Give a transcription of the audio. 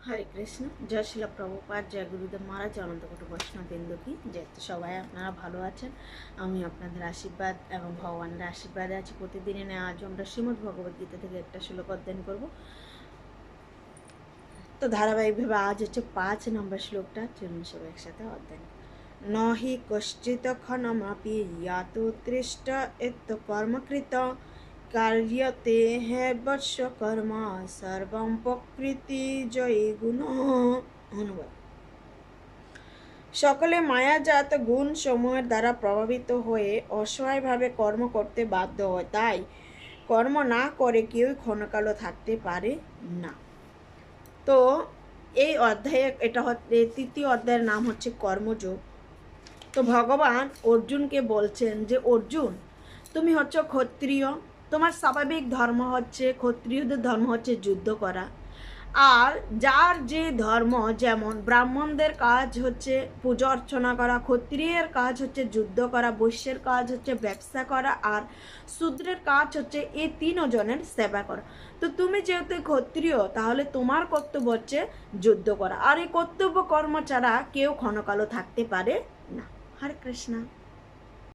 হরে কৃষ্ণ। জয় শিল প্রভুপাদ, জয় গুরুদেব মহারাজ, অনন্ত কোটি বৈষ্ণব বিন্দু কি যেহেতু সবাই আপনারা ভালো আছেন, আমি আপনাদের আশীর্বাদ এবং ভগবানের আশীর্বাদে আছি। প্রতিদিনে আজ আমরা শ্রীমদ্ ভগবদ্গীতা থেকে একটা শ্লোক অধ্যয়ন করব। তো ধারাবাহিকভাবে আজ হচ্ছে 5 নম্বর শ্লোকটা, চলুন সবাই একসাথে অধ্যয়ন। নহি কশ্চিৎ ক্ষণমপি ইয়াতু তৃষ্ট এত কর্মকৃত কার্যতে হ্যবস্য কর্ম সর্বং প্রকৃতি জয়ী গুণ। অনুবাদ: সকলে মায়াজাত গুণ সমূহের দ্বারা প্রভাবিত হয়ে অসহায়ভাবে কর্ম করতে বাধ্য হয়, তাই কর্ম না করে কেউই ক্ষণকালও থাকতে পারে না। তো এই অধ্যায়ে এটা তৃতীয় অধ্যায়ের নাম হচ্ছে কর্মযোগ। তো ভগবান অর্জুনকে বলছেন যে অর্জুন, তুমি হচ্ছে ক্ষত্রিয়, তোমার স্বাভাবিক ধর্ম হচ্ছে, ক্ষত্রিয়দের ধর্ম হচ্ছে যুদ্ধ করা। আর যার যে ধর্ম, যেমন ব্রাহ্মণদের কাজ হচ্ছে পূজা অর্চনা করা, ক্ষত্রিয়ের কাজ হচ্ছে যুদ্ধ করা, বৈশ্যের কাজ হচ্ছে ব্যবসা করা, আর শূদ্রের কাজ হচ্ছে এই তিনজনের সেবা করা। তো তুমি যেহেতু ক্ষত্রিয়, তাহলে তোমার কর্তব্য হচ্ছে যুদ্ধ করা, আর এই কর্তব্য কর্ম ছাড়া কেউ ক্ষণকালও থাকতে পারে না। হরে কৃষ্ণ।